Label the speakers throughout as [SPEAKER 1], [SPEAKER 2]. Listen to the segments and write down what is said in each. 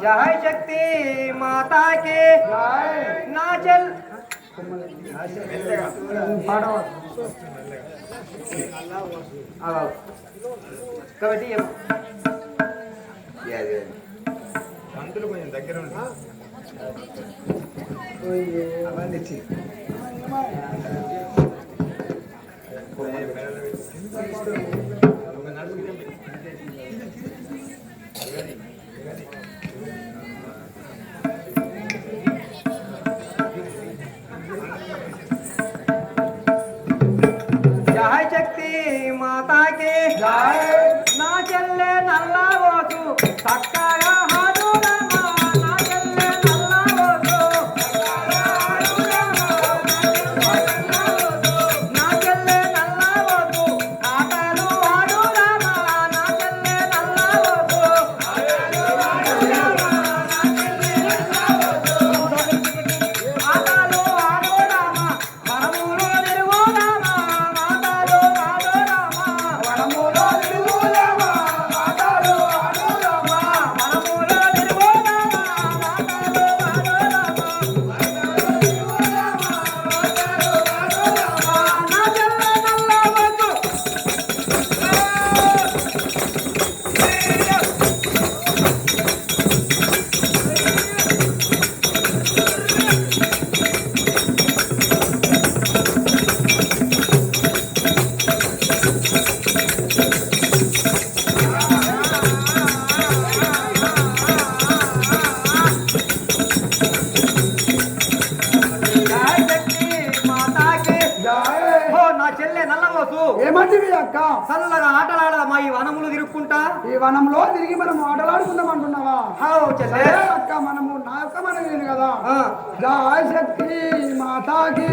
[SPEAKER 1] जय शक्ति माता के नाचल कबड्डी
[SPEAKER 2] పంతులు కొంచెం దగ్గర అవన్నీ
[SPEAKER 1] जय शक्ति माता के ना चले नल्ला वोतु सक्कागा हाडूरमा ना चले नल्ला वोतु ना चले नल्ला वोतु आटालू हाडूरमा ना चले नल्ला वोतु आटालू हाडूरमा మనములో నిరువులమా మాటలు ఆడురమా మనములో నిరువులమా మాటలు ఆడురమా మనములో నిరువులమా మాటలు ఆడురమా నా జల్ల నల్లవకు
[SPEAKER 3] ఏమంటివి అక్క?
[SPEAKER 1] చల్లగా ఆటలాడదమ్మా ఈ వనములు తిరుక్కుంటా.
[SPEAKER 3] ఈ వనంలో తిరిగి మనం ఆటలాడుకుందాం అంటున్నావా?
[SPEAKER 1] చెల్లె
[SPEAKER 3] అక్క మనము నాక మనది కదా. జయ శక్తి మాతాకి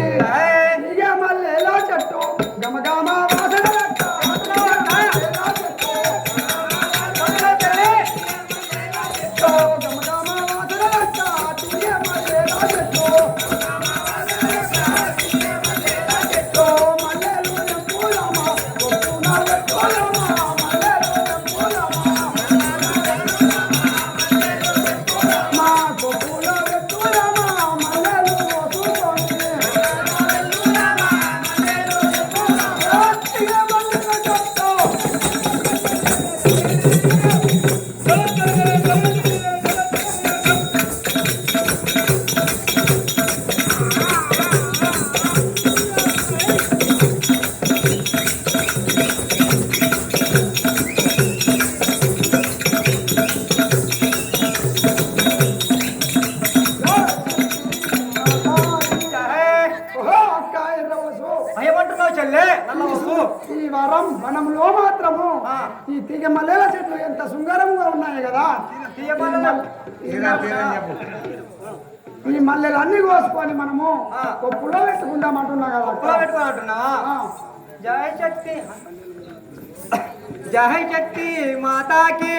[SPEAKER 3] ఇక మళ్ళీ ఎలా చెట్టు గమగమ వాసన లెక్క. ఈ వారం వనంలో మాత్రము ఈ తీగ మల్లెల చెట్లు ఎంత శృంగారంగా ఉన్నాయి కదా. ఈ మల్లెలు అన్ని కోసుకొని మనము కొప్పులో పెట్టుకుందాం అంటున్నా కదా.
[SPEAKER 1] జయ శక్తి జయ శక్తి మాతాకి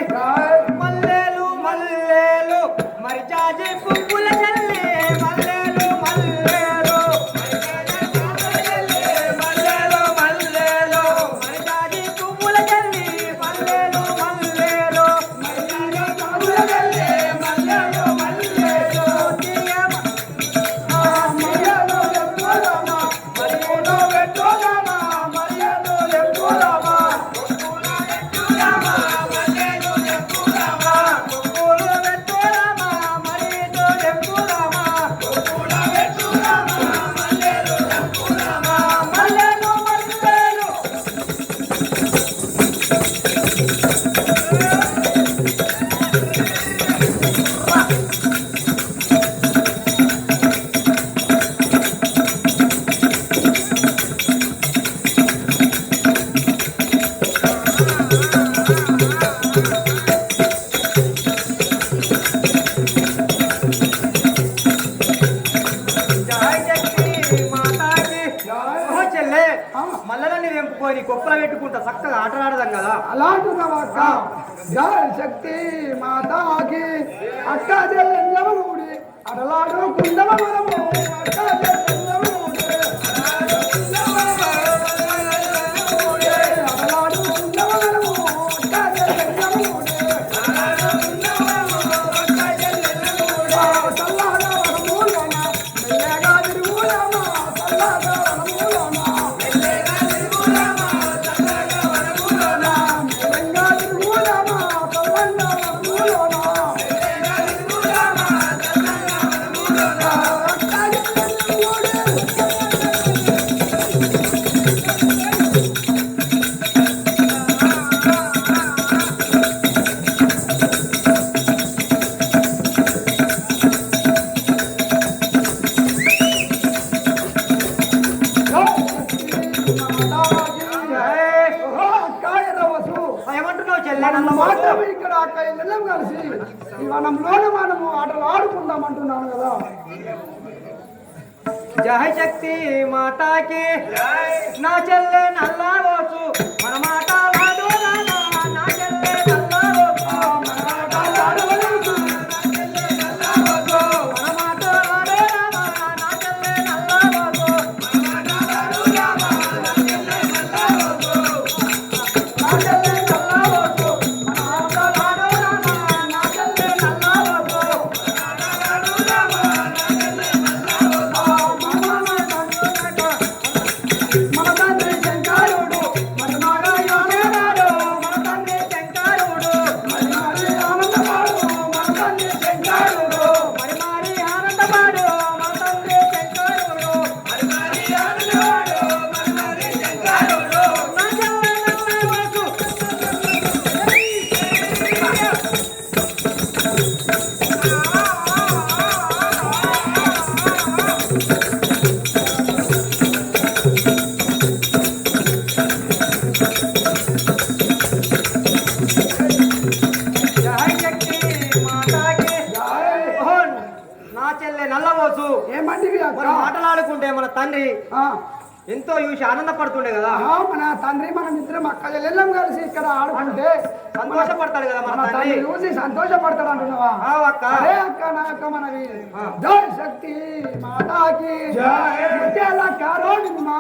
[SPEAKER 1] మల్లెలు మల్లెలు మరిచాజి పువ్వుల చల్లే మల్లెలు మల్లెలు మల్లెలు మల్లెలు మరిచాజి పువ్వుల చల్లి మల్లెలు మల్లెలు మల్లెలు మల్లెలు మల్లెలని తెంపుకొని కొప్పల పెట్టుకుంటా చక్కగా ఆటలాడదాం కదా.
[SPEAKER 3] అలా అంటున్నావా అక్క? జయ శక్తి మాతాకి అక్క చెల్లెమ్మల ఊడి అడలాడు కుండల మనము అక్క చెల్లెమ్మల ఊడి అడలాడు కుండల మనము అక్క చెల్లెమ్మల ఊడి సల్లాగా వరమూలన మెల్లగా తిరుగులమ సల్లాగా వరమూలన మెల్లగా తిరుగులమ సల్లాగా వరమూలన మెల్లగా తిరుగులమ సల్లాగా వరమూలన మెల్లగా తిరుగులమ సల్లాగా వరమూలన అక్క
[SPEAKER 1] ఏమంటున్నావు చెల్లె
[SPEAKER 3] మనం మాత్రం ఇక్కడ అక్క ఇళ్ళం కలిసి ఈ వనంలోనే మనము ఆటలు ఆడుకుందాం అంటున్నాను కదా
[SPEAKER 1] జయ శక్తి మాతాకి నా చెల్లె నల్లవచ్చు మన మాట వాడు రామా నా చెల్లె నల్లవచ్చు మన మాట వాడు మన మాట వాడు రామా నా చెల్లె నల్లవచ్చు మన మాట వాడు రామా నా చెల్లె నల్లవచ్చు నా చెల్లె నల్లవచ్చు మన మాట వాడు రామా నా చెల్లె నల్లవచ్చు
[SPEAKER 3] మన తండ్రి శంకరుడు మన నారాయణుడు
[SPEAKER 1] మన తండ్రి శంకరుడు
[SPEAKER 3] మరి మరి ఆనందపాడు మన తండ్రి శంకరుడు
[SPEAKER 1] మరి మరి ఆనందపాడు మన తండ్రి శంకరుడు మరి మరి ఆనందపాడు మన తండ్రి శంకరుడు నా చెల్లె నల్లవచ్చు జయ శక్తి మాతాకి ఓహో, నా చెల్లె నల్లబోసు
[SPEAKER 3] ఏమంటివి
[SPEAKER 1] మరి
[SPEAKER 3] అక్క
[SPEAKER 1] మాటలాడుకుంటే మన తండ్రి
[SPEAKER 3] ఆ,
[SPEAKER 1] ఎంతో చూసి ఆనందపడుతుండే కదా
[SPEAKER 3] ఆ, మన తండ్రి మనం ఇద్దరం అక్క చెల్లెళ్ళం కలిసి ఇక్కడ ఆడుకుంటే
[SPEAKER 1] సంతోషపడతాడు కదా మన
[SPEAKER 3] మన
[SPEAKER 1] తండ్రి
[SPEAKER 3] తండ్రి చూసి సంతోషపడతాడు అంటున్నావా
[SPEAKER 1] ఆ అక్క
[SPEAKER 3] అరే అక్క నా అక్క మనవి
[SPEAKER 1] ఆ.
[SPEAKER 3] జయ శక్తి మాతాకి ముత్యాల కారో నిమ్మా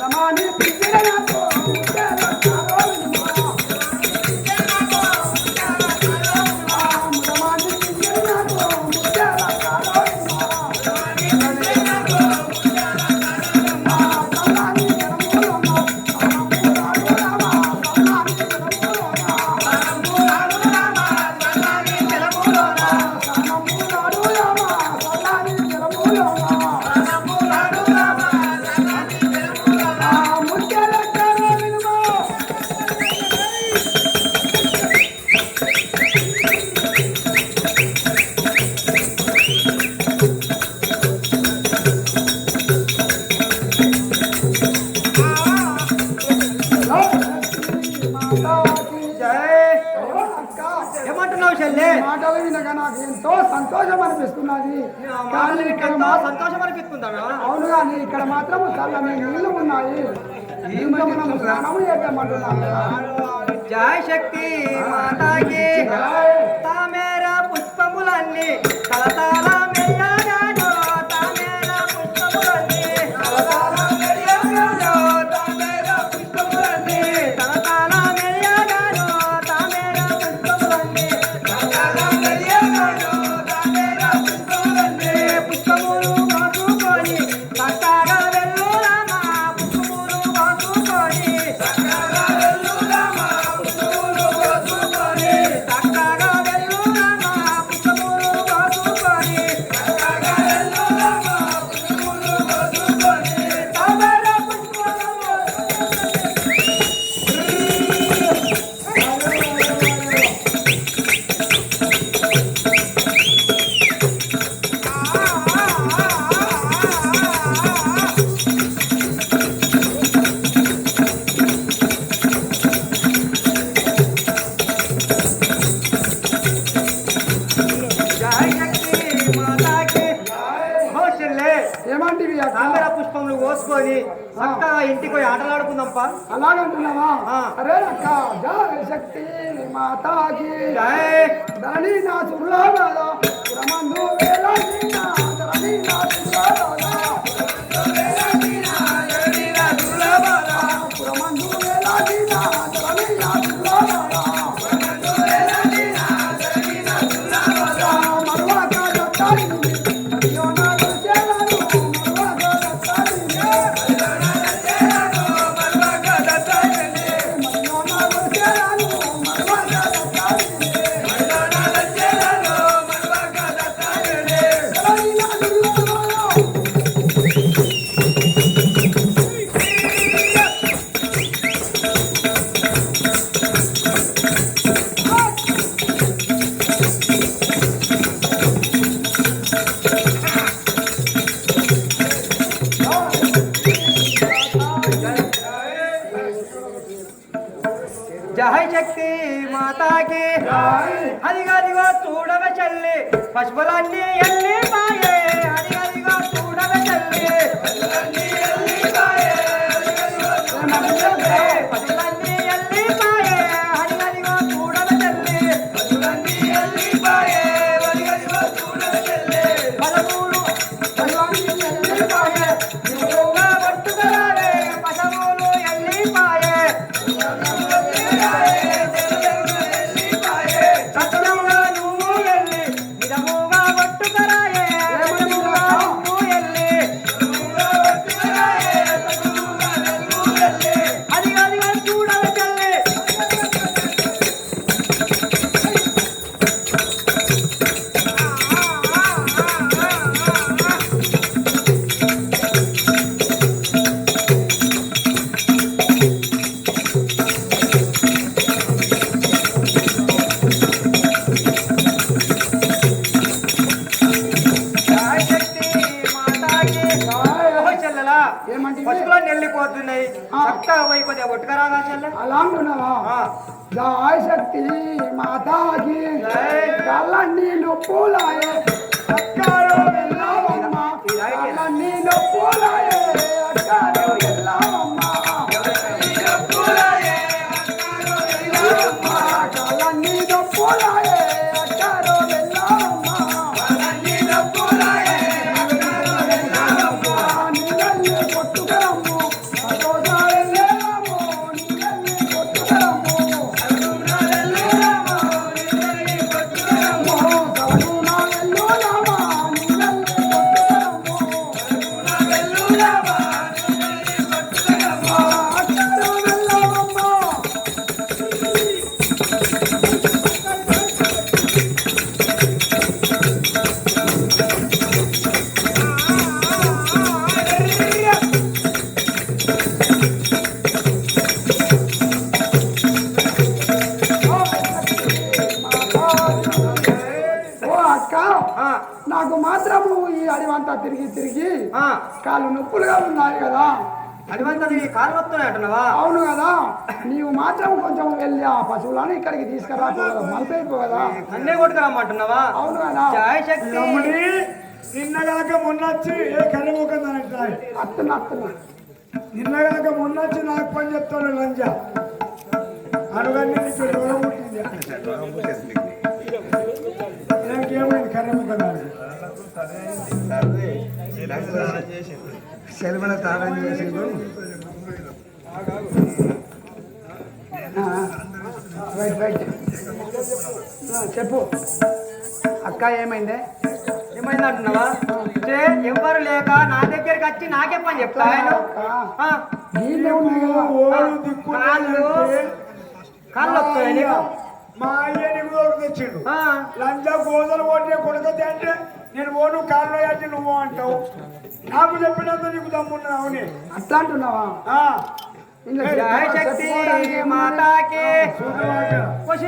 [SPEAKER 3] రమాని పిచ్చిన నాకు ముత్యాల కారో నిమ్మా రమాని పిచ్చిన నాకు ముత్యాల కారో నిమ్మా సల్లాని జనమూలమ్మ సల్లాని జనమూలమ్మ సల్లాని జనమూలమ్మ
[SPEAKER 1] ఏమంటున్నావు చెల్లె
[SPEAKER 3] మాటలు వినగా నాకు ఎంతో సంతోషం అనిపిస్తున్నది కానీ ఇక్కడ
[SPEAKER 1] ఎంతో
[SPEAKER 3] మాత్రం
[SPEAKER 1] సంతోషం అనిపిస్తుందా
[SPEAKER 3] అవును కానీ ఇక్కడ మాత్రం చల్లని నీళ్లు ఉన్నాయి ఇంకా మనం స్నానం చేద్దామంటున్నాం కదా.
[SPEAKER 1] జయ శక్తి మాతాకి
[SPEAKER 3] జై.
[SPEAKER 1] తామేర పుష్పములన్నీ తలతాల మెల్లగాను తామేర పుష్పములన్నీ తలతాల మెల్లగాను తామేర పుష్పములన్నీ తలతాల మెల్లగాను తామేర పుష్పములన్నీ తలతాల మెల్లగాను తామేర పుష్పములన్నీ పుష్పములు వాసుకొని చక్కగా వెల్లురామా పుష్పములు వాసుకొని చక్కగా వెల్లురామా పుష్పములు వాసుకొని చక్కగా వెల్లురామా పుష్పములు వాసుకొని చక్కగా వెల్లురామా పుష్పములు వాసుకొని తామర పుష్పములు జయ శక్తి మాతాకి హో చెల్లె
[SPEAKER 3] ఏమంటివి అక్క
[SPEAKER 1] తామర పుష్పములు నీళ్లు పోసుకొని చక్కగా ఇంటికి పోయి ఆటలాడుకుందాంపా.
[SPEAKER 3] అలాగంటున్నావా?
[SPEAKER 1] ఆ.
[SPEAKER 3] అరే అక్క జయ శక్తి మాతాకి
[SPEAKER 1] జై.
[SPEAKER 3] ధరణి నా సుర్లాబాద పురమందు వేలాడిన ధరణి నా సుర్లాబాద పురమందు వేలాడిన ధరణి నా సుర్లాబాద మరువాక దత్తాడి అయ్యో నా చేరాను మరువాక దత్తాడి అయ్యో నా చేరాను మరువాక దత్తాడి
[SPEAKER 1] జై శక్తి మాతాకి అదిగదిగో చూడవే చెల్లి పశువులన్నీ ఎల్లి పాయే అదిగదిగో చూడవే చెల్లి పశువులన్నీ ఎల్లి పాయే అదిగదిగో చూడవే చెల్లి పశువులన్నీ ఎల్లి పాయే అదిగదిగో చూడవే చెల్లి పదమూడు పశువులన్నీ ఎల్లి పాయే నువ్వుగా పట్టుకురావే పశువులు ఎల్లి పాయే సత్యముగా నువ్వు ఎల్లి నిజముగా పట్టుకరాయే నువ్వు ఎల్లి అది అదిగా చూడవే చెల్లి జై శక్తి మాతాకి ఓ చెల్లెలా
[SPEAKER 3] ఏమంటివి?
[SPEAKER 1] పశువులన్నీ వెళ్ళిపోతున్నాయి చక్కగా పోయి కొద్దిగా కొట్టుకరాగా చెల్లె
[SPEAKER 3] అలా అంటున్నావా?
[SPEAKER 1] ఆ.
[SPEAKER 3] జయ శక్తి మాతాకి
[SPEAKER 1] జై.
[SPEAKER 3] కళ్ళన్నీ నొప్పులాయే అక్కారో వెళ్ళావమ్మ కళ్ళన్నీ నొప్పులాయే అక్కారో వెళ్ళావమ్మ కళ్ళన్నీ నొప్పులాయే అక్కారో వెళ్ళావమ్మ నీళ్ళన్నీ కొట్టుకరమ్ము అదోదా వెళ్ళేరాము నీళ్ళన్నీ కొట్టుకరమ్ము కలుగునా వెళ్ళోరామా నీళ్ళన్నీ కొట్టుకరమ్ము అక్కారో వెళ్ళావమ్మ ఓ అక్క
[SPEAKER 1] ఆ,
[SPEAKER 3] నాకు మాత్రము ఈ అడివంతా తిరిగి తిరిగి
[SPEAKER 1] ఆ.
[SPEAKER 3] కాళ్ళు నొప్పులుగా ఉన్నాయి కదా.
[SPEAKER 1] అడివంతా నీ కారు వస్తున్నాయి అంటున్నావా?
[SPEAKER 3] అవును కదా, నీవు మాత్రం కొంచెం వెళ్ళి ఆ పశువులను ఇక్కడికి తీసుకురా మలిపైపో కదా.
[SPEAKER 1] అన్నే కొట్టుకురమ్మంటున్నావా?
[SPEAKER 3] అవును కదా,
[SPEAKER 1] జై శక్తి
[SPEAKER 4] నిన్నగాక మొన్నొచ్చి ఏ కర్రముఖందానంటారు
[SPEAKER 3] అత్తున్నా
[SPEAKER 4] నిన్నగాక మొన్నొచ్చి నాకు పని చెప్తాడు లంజ అనుగండి నీకు దూరం పుట్టింది నాకేమైంది కర్రముఖందానికి
[SPEAKER 2] శర్మల తాళం చేసిండు.
[SPEAKER 3] రైట్ చెప్పు అక్క ఏమైందే?
[SPEAKER 1] ఏమైంది అంటున్నావా? ఎవరు లేక నా దగ్గరికి వచ్చి నాకే పని చెప్తా ఆయన. ఆ,
[SPEAKER 3] నీళ్ళే ఉన్నాయి కదా.
[SPEAKER 4] ఓడు దిక్కు
[SPEAKER 1] కాళ్ళు వస్తాయి నీకు.
[SPEAKER 4] మా అయ్య నీకు దొరికి తెచ్చిండు
[SPEAKER 1] ఆ,
[SPEAKER 4] లంజ గోదలు కొట్టే కొడుకతే అంటే నేను ఓను కాళ్ళు అంటే నువ్వు అంటావు నాకు చెప్పినంత నీకు దమ్మున్నా అవునే
[SPEAKER 3] అట్లా అంటున్నావా? ఇంకా
[SPEAKER 1] జై శక్తి మాతాకి వసి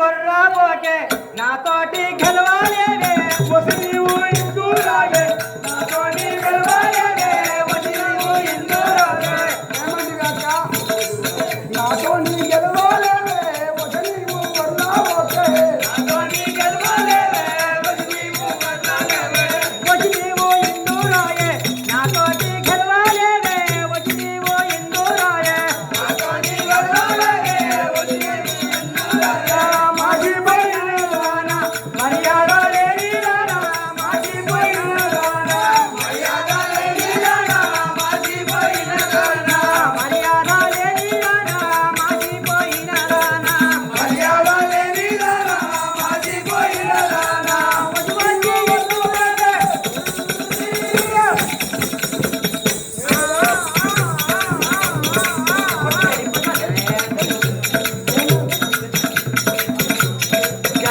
[SPEAKER 1] వర్రా పోకే నాతోటి గెలవాలేవే వసి నీవు ఇందూరాగే నాతోటి గెలవాలేవే వసి నీవు ఇందూరాగే
[SPEAKER 3] ఏమంది కాక నాతో నీ గెలవాలేవే ఒక నీవు వర్ణావోకే
[SPEAKER 1] నాతోటి గెలవాలేవే వసి నీవు వర్రాలేవే వసి నీవు ఇందూరాగే నాతోటి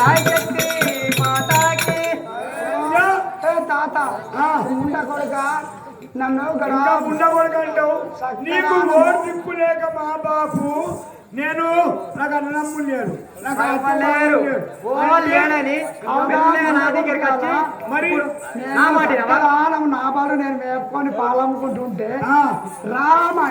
[SPEAKER 1] జయ శక్తి మాతాకి
[SPEAKER 3] ఏ తాత ఉండ కొడుక నన్ను
[SPEAKER 4] ఇంకా ఉండకూడదు అంటావు నీకు ఓడి దిక్కు లేక మా బాపు నేను నాకు అన్నదమ్ములు లేరు నాకు
[SPEAKER 1] లేరు లేడని నా దగ్గరికి వచ్చి
[SPEAKER 4] మరి
[SPEAKER 1] నా మాట వినవా?
[SPEAKER 3] నా పాడు నేను మేపుకొని పాలమ్ముకుంటుంటే రా మా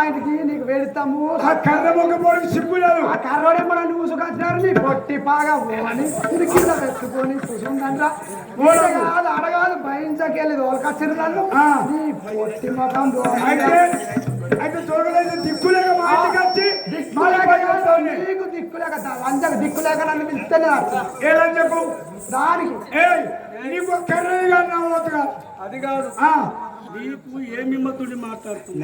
[SPEAKER 3] ఇంటికి నీకు వెళ్తాము
[SPEAKER 4] ఆ కర్ర మొక్క పోయి సిగ్గు లేదు
[SPEAKER 3] ఆ కర్రోడే మన నువ్వుసుకొచ్చినారు నీ పొట్టి పాగా పోని ఇది కింద పెట్టుకొని కూర్చుందంట కాదు అడగాదు భయించకెళ్ళి దోలకొచ్చిన నన్ను నీ పొట్టి మొత్తం
[SPEAKER 4] అయితే చూడలేదు దిక్కులేక మా ఇంటికి వచ్చి
[SPEAKER 3] నీకు దిక్కులేక లంచకు దిక్కులేక నన్ను పిలుస్తేనే
[SPEAKER 4] ఏ లంచకు
[SPEAKER 3] దానికి
[SPEAKER 4] నీకు కర్రని కాదు నా ఓతుగా
[SPEAKER 5] అది కాదు నీకు ఏ మిమ్మతుడి మాట్లాడుతుంది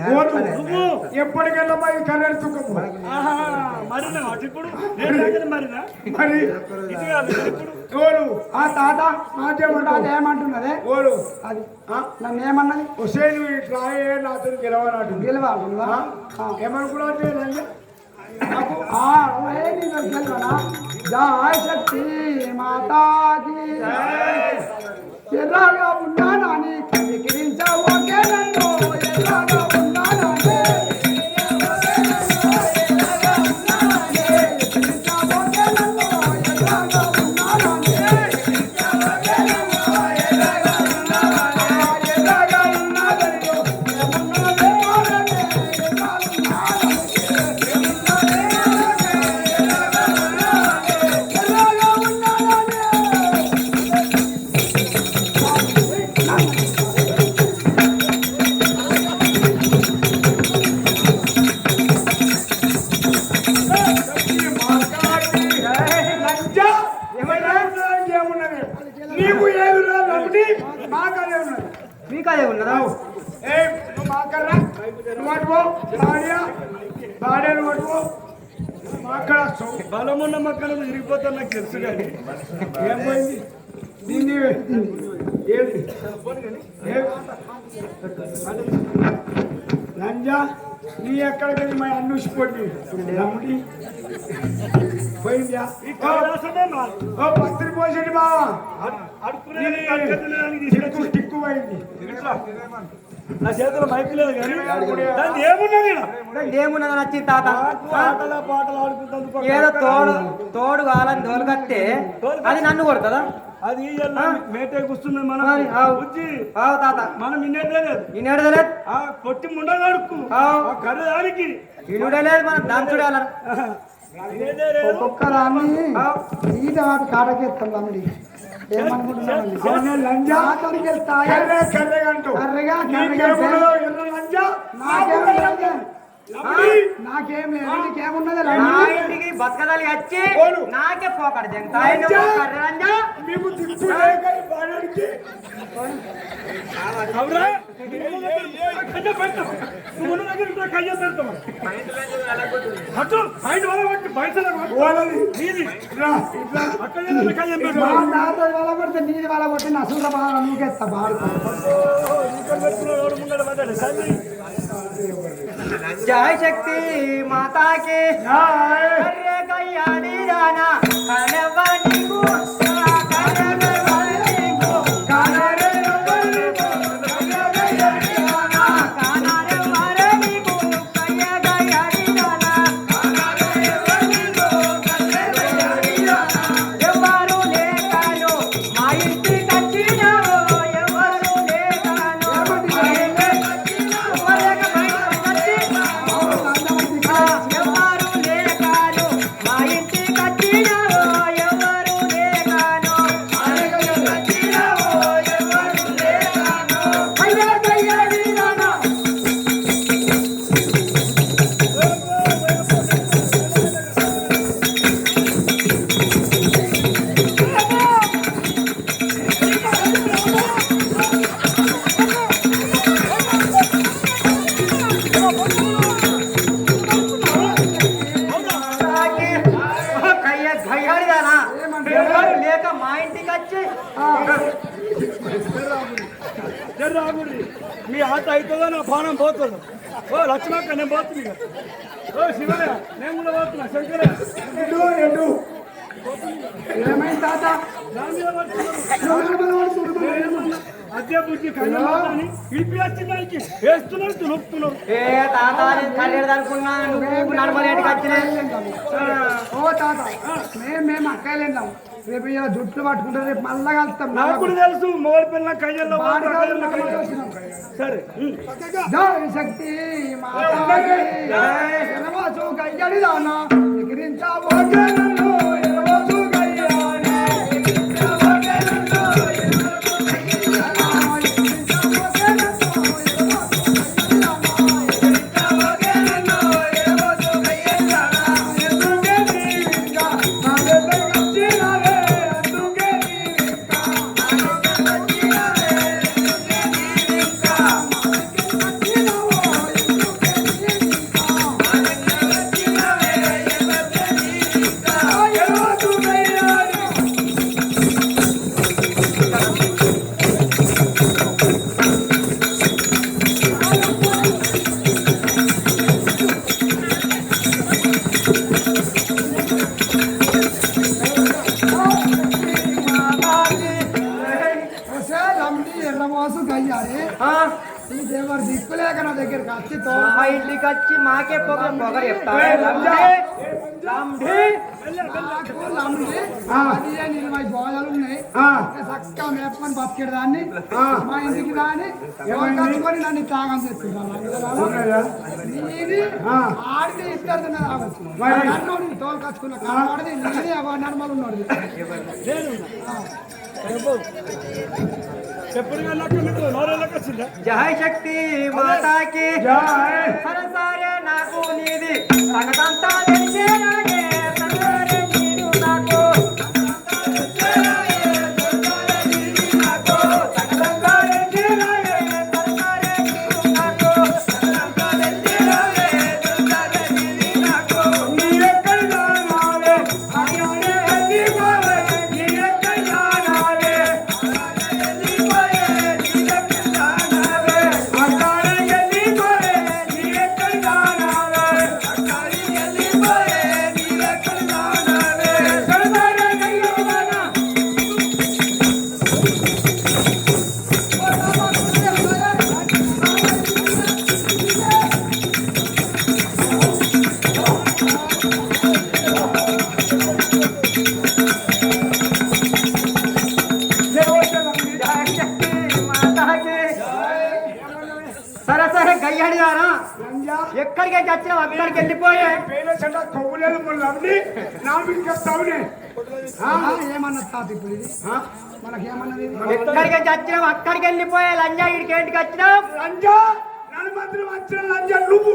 [SPEAKER 4] నువ్వు ఎప్పటికెళ్ళా మా ఈ కర్రని తుక్కము
[SPEAKER 5] మరినా ఇప్పుడు నేను దగ్గర మరినా
[SPEAKER 4] మరి
[SPEAKER 5] ఇది కాదు ఇప్పుడు
[SPEAKER 4] ఓలు
[SPEAKER 3] ఆ తాత
[SPEAKER 4] నాకేమంటావు
[SPEAKER 3] ఏమంటున్నదే
[SPEAKER 4] ఓలు
[SPEAKER 3] అది నన్ను ఏమన్నది
[SPEAKER 4] హుసేన్ ఇట్లా నాతో గెలవనాడు
[SPEAKER 3] గెలవాలా
[SPEAKER 4] ఏమనుకున్నా
[SPEAKER 3] జయ శక్తి మాతాకి ఎలాగా ఉన్నానని కనికరించవోకే నన్ను ఎలాగా ఉన్నానని
[SPEAKER 4] నీకు ఏది రాదు మాకదే ఉన్నది
[SPEAKER 1] మీకు అదే ఉన్నదా
[SPEAKER 4] నువ్వు మాకర్రా నువ్వు పట్టుకో భార్యను పట్టుకో మాక్కడ
[SPEAKER 5] బలమున్న మక్కలు తిరిగిపోతా నాకు తెలుసు కానీ
[SPEAKER 4] ఏం పోయింది దీన్ని ఏది లంజా నీ ఎక్కడికి మా అన్నుసిపోండి రమ్ముడి పోయిందా ఓ పత్రి పోసేది బావా టిక్కు పోయింది
[SPEAKER 5] నా చేతిలో మైక్ లేదు కానీ దాన్ని ఏమున్నది
[SPEAKER 1] ఏమున్నదని వచ్చింది తాత
[SPEAKER 5] పాటలు ఆడుకుంటాను
[SPEAKER 1] ఏదో తోడు కావాలని తోలుకత్తే అది నన్ను కొడుతుందా
[SPEAKER 5] అది మేటే కూర్చుంది మనం
[SPEAKER 1] మరి, ఆవు.
[SPEAKER 5] బుజ్జి
[SPEAKER 1] ఆవు తాత
[SPEAKER 5] మనం ఇన్నేలేదు
[SPEAKER 1] ఈయనడదలేదు
[SPEAKER 5] ఆ కొట్టి ముండగాడుకు కర్రదానికి
[SPEAKER 1] ఈయనడలేదు మనం దాని చూడాల
[SPEAKER 3] ఒక్కొక్క దాన్ని ఈట కాటకేస్తాం తమ్ముడి ఏమనుకుంటున్నాను
[SPEAKER 4] లంజా
[SPEAKER 3] ఆఖరికి వెళ్తాయి
[SPEAKER 4] కర్రగంటూ
[SPEAKER 3] కర్రగా
[SPEAKER 4] లంజా
[SPEAKER 3] నాకేం లేదు నీకేమున్నది
[SPEAKER 1] నా ఇంటికి బతకదాలి వచ్చి నాకే పోకడ
[SPEAKER 4] మీకు దిక్కు లేక ఈ బాణానికి
[SPEAKER 5] అవురా కయ్య పెడతాం నువ్వు దగ్గర కయ్య పెడతాం అటు బయట వాళ్ళ బయట
[SPEAKER 4] వాళ్ళది
[SPEAKER 5] నీది అక్కడ కయ్యం
[SPEAKER 3] మా
[SPEAKER 5] పెడతాం
[SPEAKER 3] తాత వాళ్ళ కొడితే నీది వాళ్ళ కొట్టి నసుల బాగా నీకేస్తా బాగా
[SPEAKER 1] జయ శక్తి మాతాకి అరే కయ్యాడి రానా కనవ నీకు లేక మా ఇంటికి వచ్చి
[SPEAKER 5] మీ ఆట అవుతుందో నా బాణం పోతుంది ఓ లక్ష్మక్క నేను పోతుంది ఓ శివయ్య నేను కూడా పోతున్నా శంకరే
[SPEAKER 3] ఏమైంది తాత
[SPEAKER 5] దాని మీద పడుతున్నారు. అదే బుద్ధి కళ్యాణి ఇడిపి వచ్చి దానికి వేస్తున్నారు తులుపుతున్నారు.
[SPEAKER 1] ఏ తాత నేను కళ్యాణ్ అనుకున్నా నువ్వు నడమలేటికి వచ్చినాయి.
[SPEAKER 3] ఓ తాత మేము అక్కలు వెళ్ళాం రేపు ఇలా జుట్లు పట్టుకుంటారు రేపు మళ్ళా కలుస్తాం
[SPEAKER 5] నాకు కూడా తెలుసు మోర్ పిల్ల కయ్యల్లో సరే
[SPEAKER 3] జై శక్తి మాతాకి ఎనవాసు గయ్యడి దానా ఎగిరించావో జనను ఎనవాసు గయ్యాని ఎగిరించావో జనను ఎర్రవాసు గయ్యాలి ఈ దేవరు దిక్కులేక నా దగ్గరికి వచ్చి
[SPEAKER 1] మా ఇంటికి వచ్చి మాకే పొగ చెప్తాను.
[SPEAKER 3] భోజనాలు ఉన్నాయి చక్కగా మేపుకొని బతికేడు దాన్ని మా ఇంటికి రాని కట్టుకొని నన్ను త్యాగం చేస్తున్నాను. ఆడితే ఇద్దరు రావచ్చు తోలు కచ్చుకున్న కాడది నేనే నర్మలు ఉన్నాడు.
[SPEAKER 5] ఎప్పుడు వచ్చిందా
[SPEAKER 1] జై శక్తి మాతాకి సరసారే నాకు నీది సంగతంతా తెలిసేనాగే సరసారే నీరు నాకు సంగతంతా తెలిసేనాగే సరసారే నీరు నాకు సంగతంతా తెలిసేనాగే సరసారే నీరు నాకు నీ ఎక్కడ నావే ఆయానే హల్లిపోవే నీ ఎక్కడ నావే సరసరే గయ్యాడి గారా ఎక్కడికి చచ్చినావు అక్కడికి వెళ్ళిపోయా
[SPEAKER 4] కొవ్వులేదు మళ్ళీ నా మీకు చెప్తావునే
[SPEAKER 3] ఏమన్నా తాత ఇప్పుడు ఇది మనకి ఏమన్నది
[SPEAKER 1] ఎక్కడికి చచ్చినావు అక్కడికి వెళ్ళిపోయా లంజా ఇడికి ఏంటికి వచ్చినావు
[SPEAKER 4] లంజా నన్ను మాత్రం వచ్చిన లంజా నువ్వు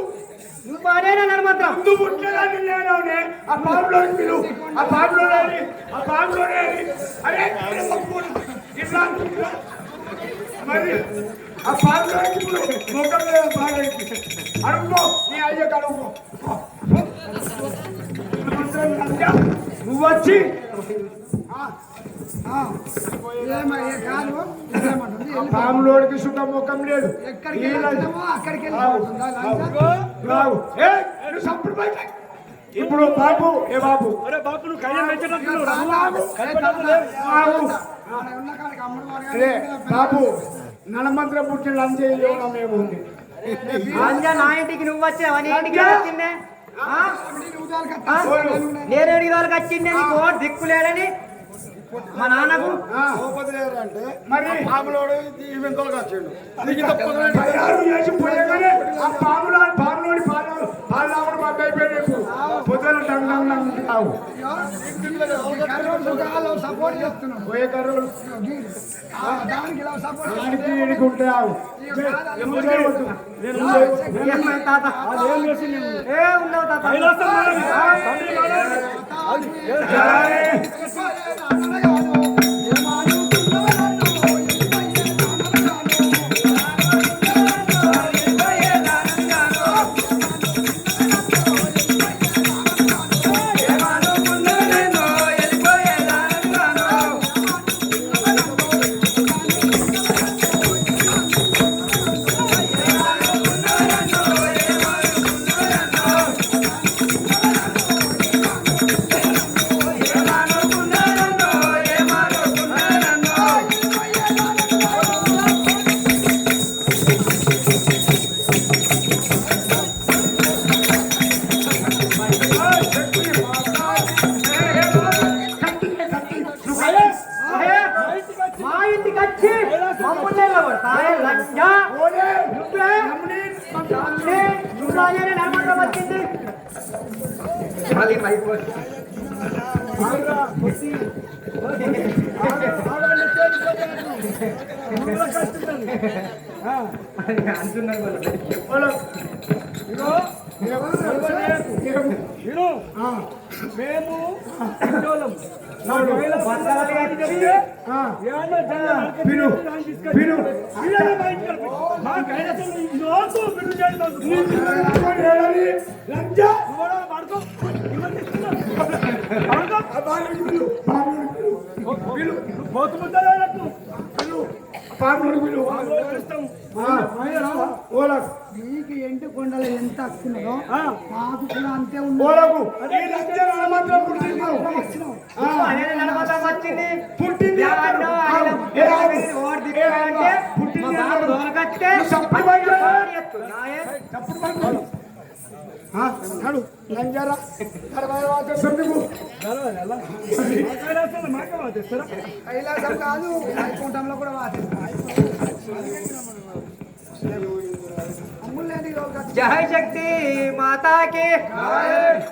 [SPEAKER 1] నువ్వు బానేనా నన్ను మాత్రం
[SPEAKER 4] నువ్వు పుట్టేదాన్ని నేనవునే ఆ పాపలో పిలువు ఆ పాపలోనే ఆ పాపలోనే అరే ఇట్లా మరి ఆ పాపలోకి ముఖం మీద బాగా అడుగుకో నీ అయ్యే కడుగు నువ్వు వచ్చి
[SPEAKER 3] కాదు
[SPEAKER 4] పాములోడికి సుఖ ముఖం లేదు
[SPEAKER 3] ఎక్కడికి వెళ్ళినామో అక్కడికి వెళ్ళిపోతుందా
[SPEAKER 4] ఇప్పుడు బాబు ఏ బాబు
[SPEAKER 5] అరే బాబు నువ్వు కళ్యాణ్
[SPEAKER 4] అదే బాబు నలమంత్ర పుట్టిన లంచం ఏముంది
[SPEAKER 1] లంజా నా ఇంటికి నువ్వు వచ్చావా నీ ఇంటికి వచ్చిందే నేను ఎడికి వాళ్ళకి వచ్చిందే నీకు ఓటు దిక్కులేడని మా నాన్నకు
[SPEAKER 4] అంటే మరి పాములోడు చేసిపోయాగానే ఆ పాములోడి పాలు మాకు అయిపోయాయి పొద్దున రావు
[SPEAKER 3] సపోర్ట్ చేస్తున్నాం
[SPEAKER 4] పోయే కర్రోడు
[SPEAKER 3] దానికి ఇలా సపోర్ట్
[SPEAKER 4] దానికి ఉంటావు
[SPEAKER 1] తాత ఏ ఉండవు తాత మా ఇంటికి వచ్చి మమ్మల్ని నిలబడతారే లంజా నువ్వే నువ్వు నడమంటాం వచ్చింది
[SPEAKER 5] మేము
[SPEAKER 3] నీకు ఎంటు కొండలు ఎంత వస్తున్నదో నాకు కూడా అంతే ఉంది
[SPEAKER 1] పుట్టింది
[SPEAKER 3] లంజారా కైలాసం కాదు వైకుంఠంలో కూడా
[SPEAKER 1] జయ శక్తి మాతాకి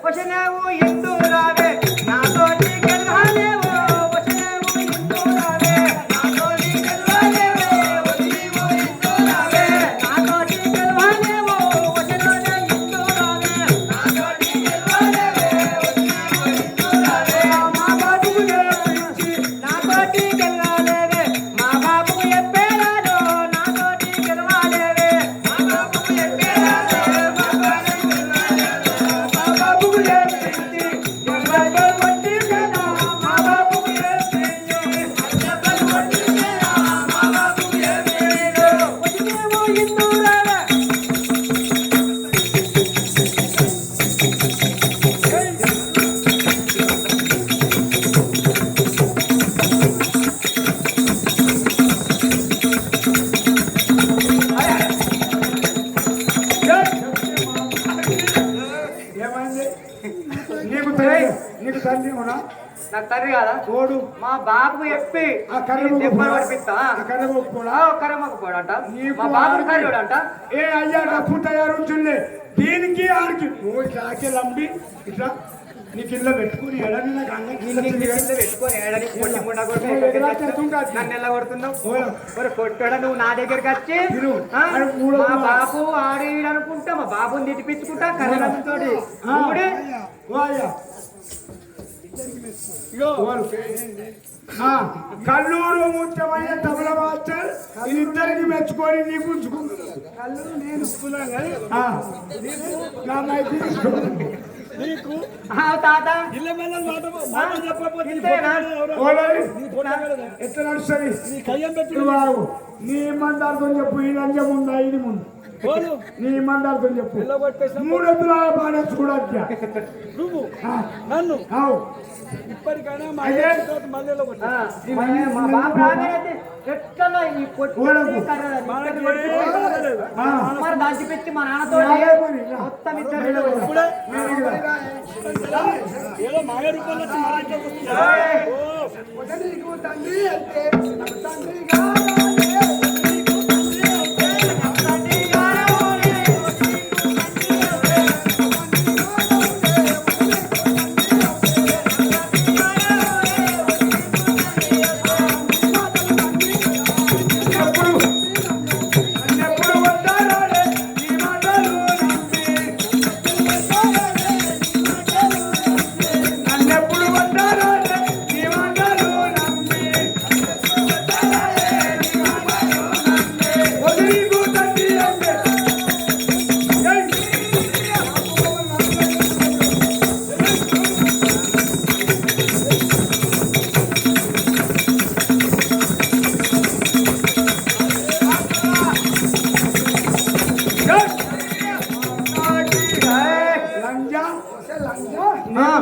[SPEAKER 1] వచనవు ఎందు రావే నాతోటి గెలవలేవో వచనవు ఎందు రావే నాతోటి గెలవలేవో వచనవు ఎందు రావే నాతోటి గెలవలేవో వచనవు ఎందు రావే నాతోటి గెలవలేవో వచనవు ఎందు రావే మా బాబుకు నేర్పించి నాతోటి గెలవలేవే మా బాబుకు చెప్పేరాలో నాతోటి గెలవలేవే మా బాబుకు చెప్పేరాలో మా బాబుకు చెప్పింది ఎవరికో కొట్టి కదా మా బాబుకు చెప్పింది ఎవరికో కొట్టి కదా మా బాబుకు చెప్పింది వచనము ఎందు రావే
[SPEAKER 4] ఏమైంది నీకు తండ్రి ఉన్నా
[SPEAKER 1] నాకు తండ్రి కాదా
[SPEAKER 4] తోడు
[SPEAKER 1] మా బాబు చెప్పి
[SPEAKER 4] ఆ కర్రె
[SPEAKER 1] దెబ్బలు పడిపిస్తా
[SPEAKER 4] కర్రమొక్కు కూడా
[SPEAKER 1] కర్రమ్మకు పోడంట
[SPEAKER 4] నీకు
[SPEAKER 1] మా బాబు కర్రోడంట
[SPEAKER 4] ఏ అయ్యా డబ్బు తయారుంచుండే దీనికి ఆడికి నువ్వు ఇట్లా ఆకెళ్ళండి ఇట్లా నీకు ఇల్లు పెట్టుకుని ఎడని నాకు
[SPEAKER 1] పెట్టుకొని ఏడని పొట్టి ముండా కొడుకు
[SPEAKER 4] నువ్వు ఎగరా చేస్తుంటా?
[SPEAKER 1] నన్ను ఎలా కొడుతున్నావు
[SPEAKER 4] ఓయ్.
[SPEAKER 1] మరి కొట్టాడా నువ్వు నా దగ్గరికి వచ్చి
[SPEAKER 4] తిను.
[SPEAKER 1] ఆ?
[SPEAKER 4] అది మూడో
[SPEAKER 1] మా
[SPEAKER 4] కుమారుడు.
[SPEAKER 1] బాబు ఆడిడనుకుంటా మా బాబుని తిట్టిపించుకుంటా కర్రతోటి
[SPEAKER 4] ఓ అయ్యా ఇగో కల్లూరు ముఖ్యమైన తబల మాస్టర్ ఇద్దరికి మెచ్చుకొని నీకు ఉంచుకుంటున్నాను
[SPEAKER 3] కళ్ళు నేను
[SPEAKER 4] నా మైకి
[SPEAKER 5] నీకు
[SPEAKER 1] తాత
[SPEAKER 5] ఇళ్ళ మీద మాట చెప్పకపోతే
[SPEAKER 1] ఇంతేనా?
[SPEAKER 4] ఓలరి
[SPEAKER 5] నీ ఫోటో కదా.
[SPEAKER 4] ఎట్లా నడుస్తుంది
[SPEAKER 5] నీ కయ్యం పెట్టి
[SPEAKER 4] బాబు నీ మందార్థం చెప్పు ఈ లంజం ఉందా ఇది ముందు
[SPEAKER 5] పోను
[SPEAKER 4] నీ మందార్థం చెప్పు
[SPEAKER 5] ఇళ్ళ కొట్టేసిన
[SPEAKER 4] మూడు ఎద్దులాగా బాగా చూడొచ్చా
[SPEAKER 5] నువ్వు నన్ను
[SPEAKER 4] అవు
[SPEAKER 5] ఇప్పటికైనా మా
[SPEAKER 4] అయ్యే.
[SPEAKER 5] మళ్ళీ కొట్టు
[SPEAKER 1] మా బాబు రాగానే ఎట్లా ఈ పొట్టి
[SPEAKER 4] ఓలకు.
[SPEAKER 1] కర్ర
[SPEAKER 5] మనకి
[SPEAKER 1] ఇద్దరిని
[SPEAKER 5] ఏం
[SPEAKER 1] పెట్టుకొని
[SPEAKER 5] కాలేదు.
[SPEAKER 1] మరి దాచిపెట్టి మా నాన్నతో మొత్తం ఇద్దరు
[SPEAKER 5] ఇప్పుడే ఏదో మాయ రూపంలో వచ్చి మా ఇంట్లోకి వస్తున్నా. ఓ,
[SPEAKER 3] నీకు తండ్రి అంటే నాకు తండ్రి కావాలి.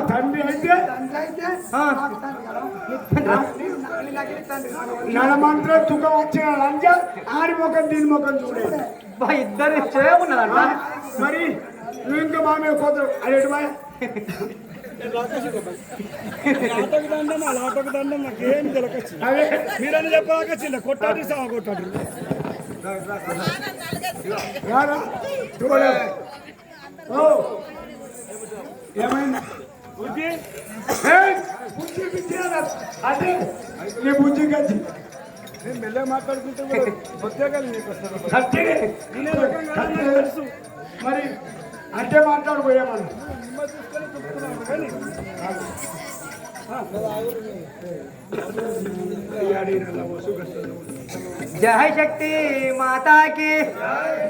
[SPEAKER 4] తండ్రి అయితే
[SPEAKER 3] తండ్రి అయితే నాకు తండ్రి కదా. నీవు నాకు దగ్గర తండ్రి కాదు.
[SPEAKER 4] నడమంత్రం తుక వచ్చిన లంజ ఆడి ముఖం దీని ముఖం చూడే
[SPEAKER 1] ఇద్దరు చేయకున్నదంట
[SPEAKER 4] మరి నువ్వు ఇంకా మామే పోతావు అదేంటి బాయ్
[SPEAKER 5] ఆటోకి దండం వాళ్ళ ఆటోకి దండం నాకేం తెలకొచ్చింది
[SPEAKER 4] అదే
[SPEAKER 5] మీరని చెప్పాకొచ్చింది కొట్టాడి సాగు కొట్టాడు
[SPEAKER 4] రారా చూడే ఓ ఏమైంది
[SPEAKER 5] బుజ్జి
[SPEAKER 4] బుజ్జి పిచ్చేదా అదే నీ బుజ్జి గచ్చి
[SPEAKER 5] నేను మెల్లగా మాట్లాడుకుంటే కూడా ఉద్యోగాలు నీకు వస్తారు
[SPEAKER 4] కట్టినే
[SPEAKER 5] నేనే రకంగా నాకు తెలుసు
[SPEAKER 4] మరి అంటే మాట్లాడుకోయేమన్నా
[SPEAKER 5] నిమ్మ చూసుకొని చెప్తున్నాను కానీ
[SPEAKER 1] జయ శక్తి మాతాకి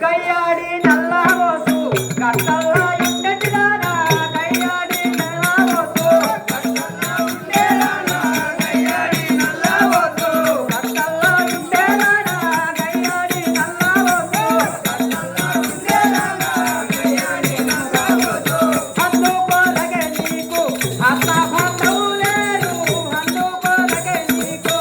[SPEAKER 1] కయ్యాడి నల్లబోసు కట్టల్లో ఇంటి దానా కయ్యాడి నల్లబోసు కట్టల్లో ఉండే దానా కయ్యాడి నల్లబోసు కట్టల్లో ఉండే దానా కయ్యాడి నల్లబోసు కట్టల్లో ఉండే దానా కయ్యాడి నల్లబోసు అందుకోలగే నీకు అత్త బంధువు లేరు అందుకోలగే నీకు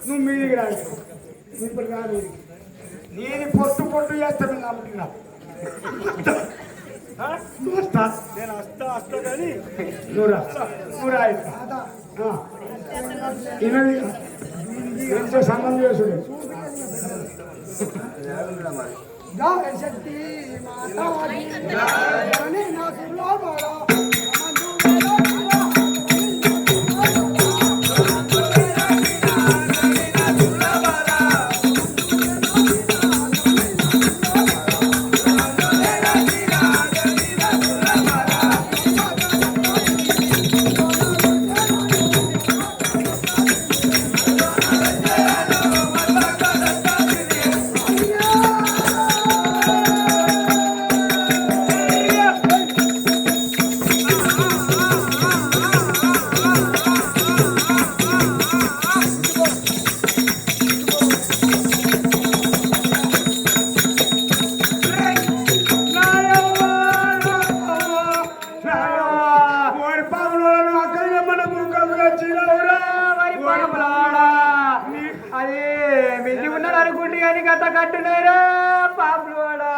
[SPEAKER 4] నువ్వు మీదికి రాదు ఇప్పుడు కాదు నేను పొట్టు పొట్టు చేస్తాను నమ్ముతున్నా నువ్వు వస్తా
[SPEAKER 5] నేను వస్తా కానీ
[SPEAKER 4] నువ్వు రా నువ్వు రా ఇనది ఎంతో సంగం చేసుడు
[SPEAKER 3] జయ శక్తి మాతాకి జయ నా సులోబడ కట్టున్నారా పాపులు వాడా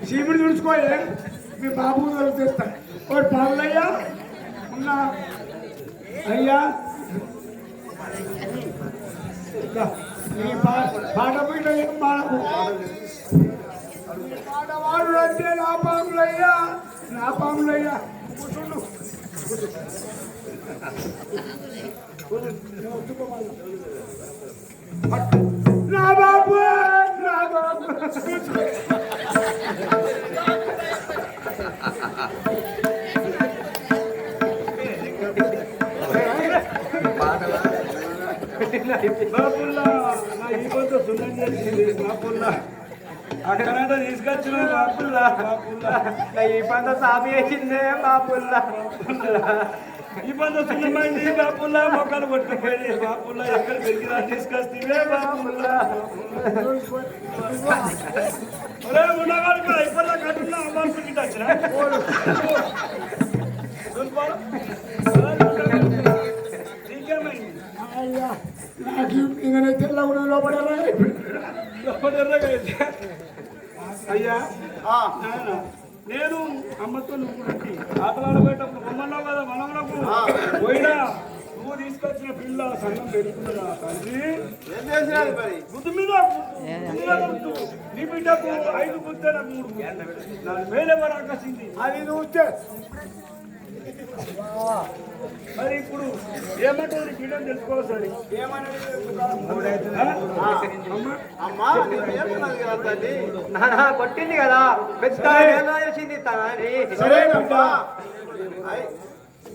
[SPEAKER 4] సీముడు తుడుచుకోయే మీ బాబు తెస్తా ఒకటి పావులయ్యా ఉన్నా అయ్యా నీ పాట పోయిన ఏం పాడకు పాడవాడు అంటే నా పాములయ్యా కూర్చుండు నా బాబు
[SPEAKER 5] బాపుల్లా నా ఈ పొద్దు సున్నం చేసింది బాపుల్లా అక్కడంటే తీసుకొచ్చిన బాపుల్లా
[SPEAKER 1] నా ఈ పంట సాపి వేసిందే బాపుల్లా
[SPEAKER 5] ఈ పొద్దు సున్నమైంది బాపుల్లా మొక్కలు కొట్టుకుపోయింది బాపుల్లా ఎక్కడ పెరిగినా తీసుకొస్తే బాపుల్లా ఉన్నవాడు కూడా ఇప్పటిదా కట్టున్నా అమ్మాయి వచ్చిన నీకేమైంది
[SPEAKER 4] అయ్యా నాకు ఇంకా తెల్ల కూడా లోపడరా
[SPEAKER 5] అయ్యా నాయన నేను అమ్మతో నువ్వు ఆటలాడబోయేటప్పుడు బొమ్మన్నావు కదా మనమునకు పోయినా నువ్వు తీసుకొచ్చిన పిల్ల సంఘం పెరుగుతున్నా తండ్రి గుద్దు మీద గుద్దు. నీ బిడ్డకు 5 గుద్దే నాకు 3 వేలెవరు ఆకసింది
[SPEAKER 4] అది చూస్తే
[SPEAKER 5] మరి ఇప్పుడు ఏమంటారు బిడ్డను తెలుసుకోవాలి సార్
[SPEAKER 1] అమ్మా ఏమన్నది కదా తల్లి
[SPEAKER 3] నానా కొట్టింది కదా పెద్ద చేసింది తనాని.
[SPEAKER 1] సరేనమ్మా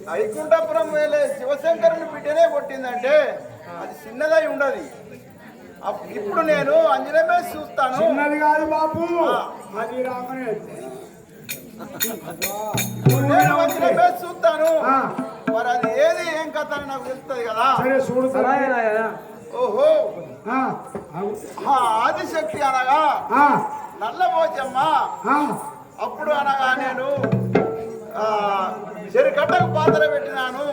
[SPEAKER 1] వైకుంఠపురం వేలే శివశంకరుని బిడ్డనే కొట్టిందంటే అది చిన్నదై ఉండదు. ఇప్పుడు నేను అంజనమే చూస్తాను.
[SPEAKER 4] చిన్నది కాదు బాబు, అది రామనే.
[SPEAKER 1] నేను అంజనమే చూస్తాను. మరి అది ఏది ఏం కథ అని నాకు తెలుస్తుంది కదా.
[SPEAKER 4] సరే చూడు.
[SPEAKER 1] ఓహో ఆదిశక్తి అనగా నల్లబోచమ్మ. అప్పుడు అనగా నేను చెరికట్టకు పాత్ర పెట్టినాను,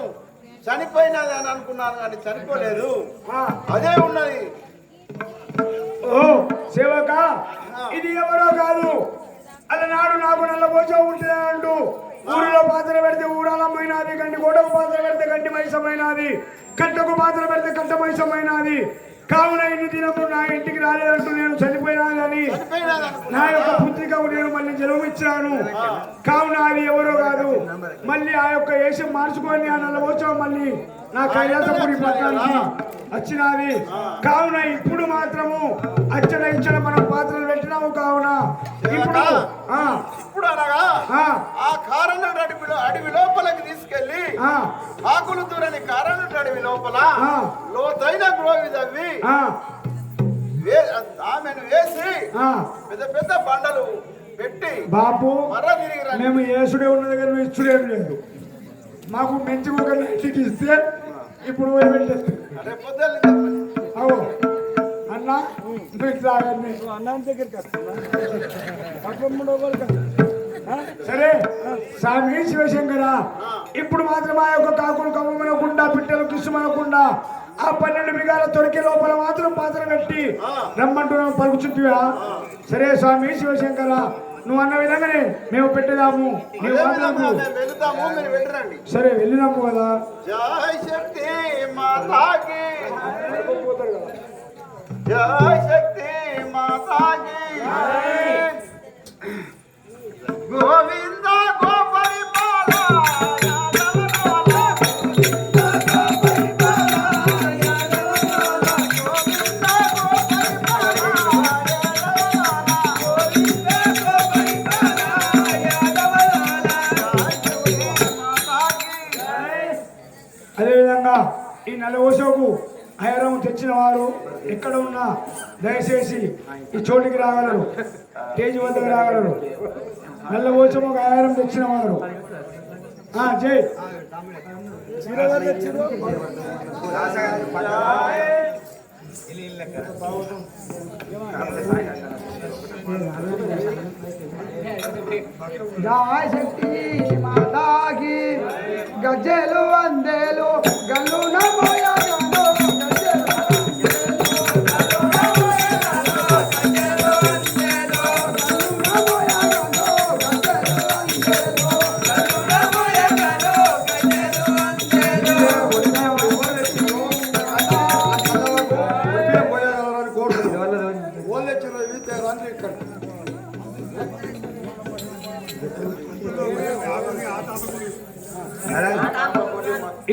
[SPEAKER 1] చనిపోయినది అని అనుకున్నాను కానీ చనిపోలేదు, అదే ఉన్నది.
[SPEAKER 4] ఓ సేవక, ఇది ఎవరో కాదు, అలనాడు నాకు నల్లబోచ ఉంటుందంటూ ఊరిలో పాత్ర పెడితే ఊరాలమైనది, గంటి గోడకు పాత్ర పెడితే గంటి మైసమైనది, కట్టకు పాత్ర పెడితే కట్ట మైసమైనది. కావున ఇన్ని దినము నా ఇంటికి రాలేదంటూ నేను చనిపోయినానని నా యొక్క పుత్రికకు నేను మళ్ళీ జన్మనిచ్చాను. కావున అది ఎవరో కాదు, మళ్ళీ ఆ యొక్క వేషం మార్చుకొని ఆ నల్లబోచ మళ్ళీ నా కైలాసపురి పట్టణానికి వచ్చినది. కావున ఇప్పుడు మాత్రము అచ్చన ఇచ్చన మనం పాత్రలు పెట్టినాము. కావున
[SPEAKER 1] ఇప్పుడు అనగా ఆ కారణ అడవి లోపలికి తీసుకెళ్లి ఆకులు దూరని కారణ అడవి లోపల లోతైన గ్రోవి తవ్వి ఆమెను వేసి పెద్ద పెద్ద బండలు పెట్టి
[SPEAKER 4] బాబు
[SPEAKER 1] మర్ర తిరిగి
[SPEAKER 4] మేము ఏసుడే ఉన్నది కానీ మేము ఇచ్చుడేం లేదు. మాకు మంచి ఒక ఇంటికి ఇస్తే ఇప్పుడు అవు అన్నా అన్నం దగ్గరికి సరే స్వామి శివశంకర, ఇప్పుడు మాత్రం ఆ యొక్క కాకులు కమ్మనకుండా పిట్టలు కిసుమనకుండా ఆ 12 బిగాల తొడికే లోపల మాత్రం పాత్ర పెట్టి రమ్మంటున్నాం పలుకుచుంటివా? సరే స్వామి శివశంకర, నువ్వు అన్న విధంగానే మేము పెట్టేదాము. సరే వెళ్ళినాము కదా.
[SPEAKER 1] జై శక్తి మాతాకి, జై శక్తి మాతాకి, గోవింద గోపరిపాల
[SPEAKER 4] అదేవిధంగా ఈ నల్లబోసకు అయరం తెచ్చిన వారు ఎక్కడ ఉన్నా దయచేసి ఈ చోటికి రాగలరు, స్టేజ్ వద్దకు రాగలరు. నల్లబోసం ఒక అయరం తెచ్చిన వారు జై
[SPEAKER 3] జయ శక్తి మాతాకి, గజ్జెలు వందేలు గల్లు నమోయా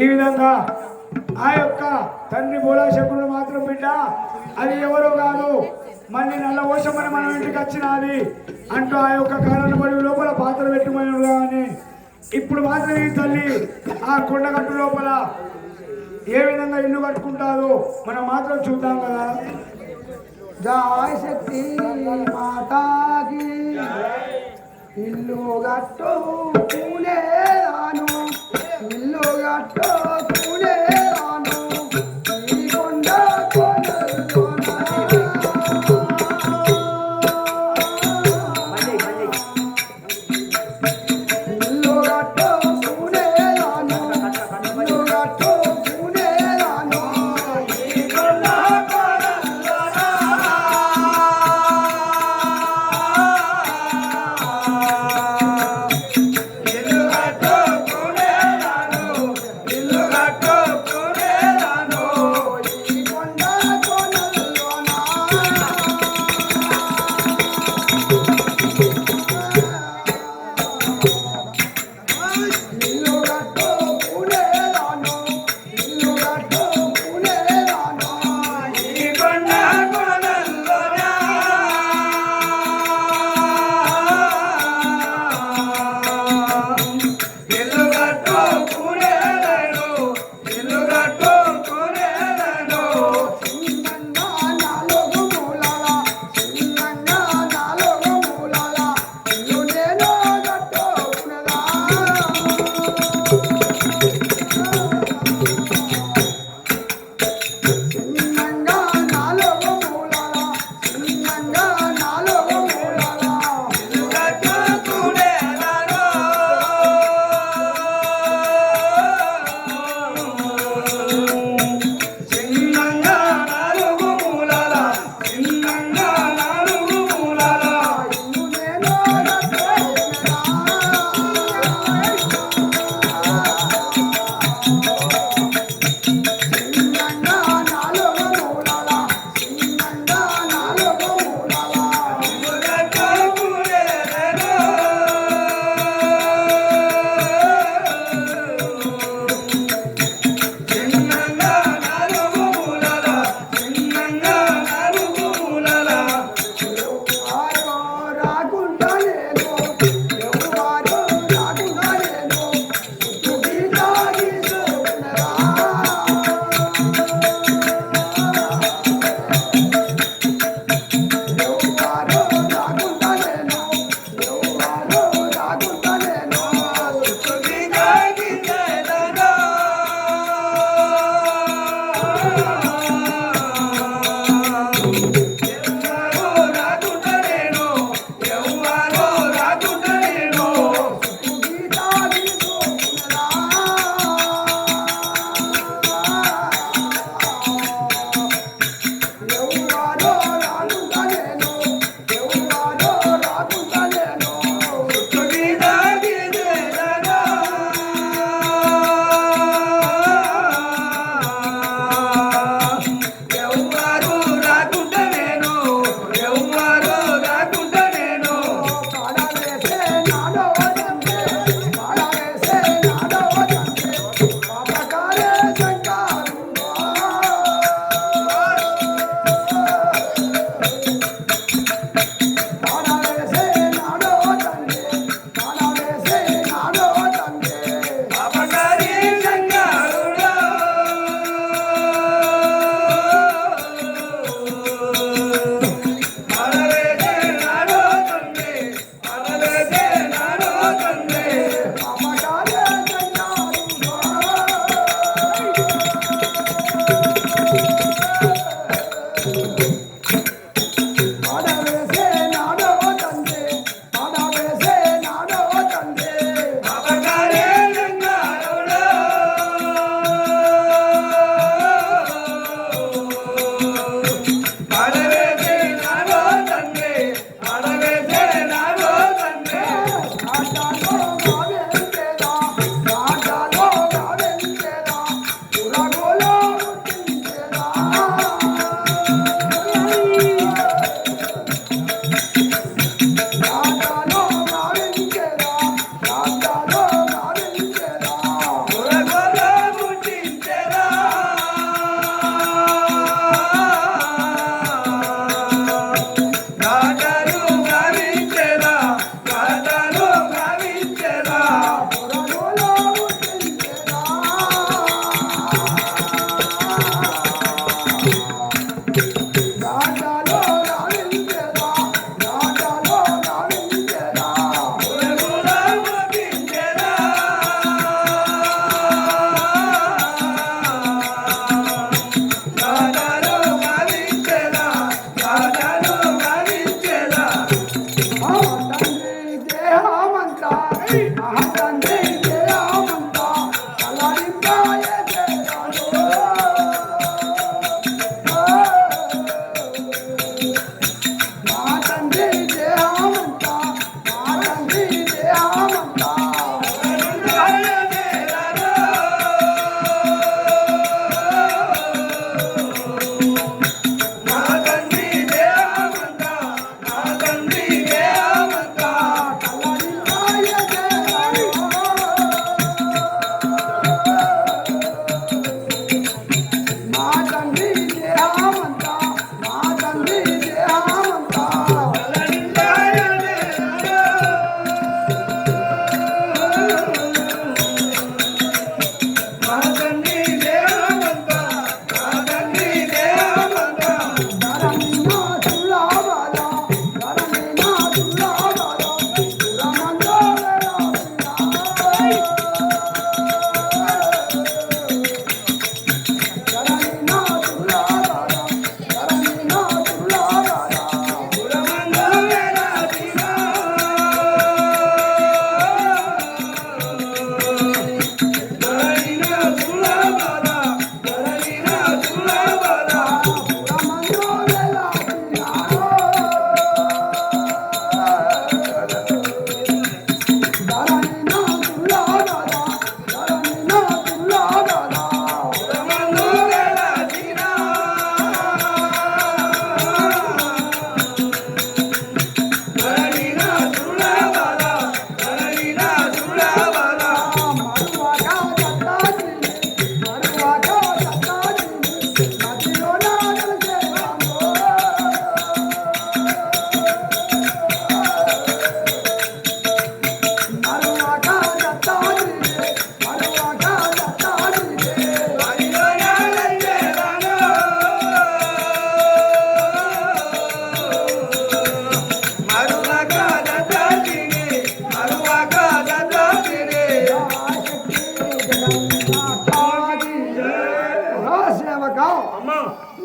[SPEAKER 4] ఈ విధంగా ఆ యొక్క తండ్రి బోలాశంకరుడు మాత్రం బిడ్డ అది ఎవరో కాదు, మళ్ళీ నల్లబోసమని మన ఇంటికి వచ్చినది అంటూ ఆ యొక్క కారణపడి లోపల పాత్ర పెట్టుమని కానీ ఇప్పుడు మాత్రం ఈ తల్లి ఆ కొండగట్టు లోపల ఏ విధంగా ఇల్లు కట్టుకుంటారో మనం మాత్రం చూద్దాం కదా.
[SPEAKER 3] జయ శక్తి మాతాకి, ఇల్లు గట్టు పూలేదాను, ఇల్లు గట్టు పూలేదాను, ఈ కొండ ఇల్లు గట్టు పూలేదాను, ఇల్లు గట్టు పూలేదాను, ఈ కొండ
[SPEAKER 1] ఇల్లు కట్టు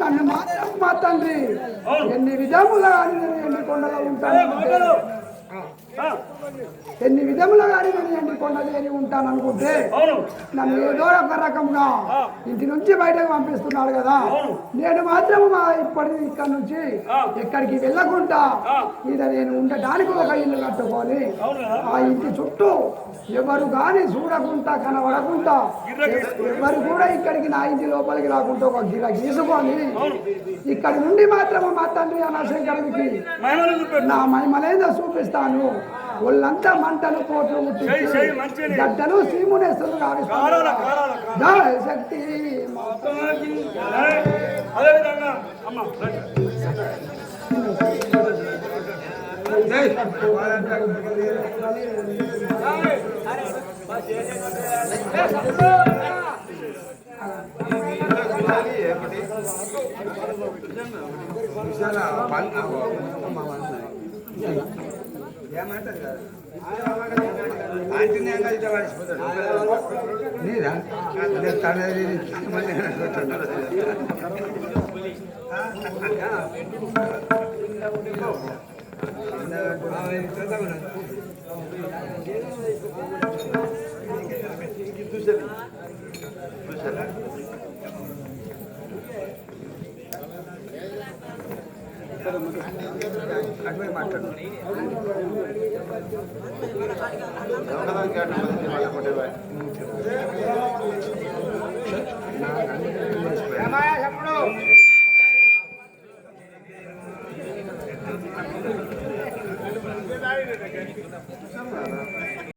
[SPEAKER 3] నన్ను మాత్రం మా తండ్రి ఎన్ని విధములుగా ఎండి కొండలో ఉంటాను ఎన్ని విధములుగా నేను ఎండి కొండలు ఏరి ఉంటాను అనుకుంటే నన్ను ఏదో ఒక రకంగా ఇంటి నుంచి బయటకు పంపిస్తున్నాడు కదా నేను మాత్రం ఇప్పటి ఇక్కడ నుంచి ఎక్కడికి వెళ్ళకుండా ఇద నేను ఉండటానికి ఒక ఇల్లు కట్టుకొని ఆ ఇంటి చుట్టూ ఎవరు కానీ చూడకుండా కనబడకుండా ఎవరు కూడా ఇక్కడికి నా ఇంటి లోపలికి రాకుండా ఒక గిర గీసుకొని ఇక్కడి నుండి మాత్రం మా తండ్రి అనాశంకరుడికి నా మహిమలేదో చూపిస్తాను. ఒళ్ళంతా మంటలు పోట్లు గడ్డలు సీమునేస్తులు కావిస్తాను శక్తి
[SPEAKER 2] ఏమంటారు కదా ఆంజనేయంగా ఇట్లా వాడిపోతాడు నీరా తనది మళ్ళీ అటువై మాట్లాడు ఎప్పుడు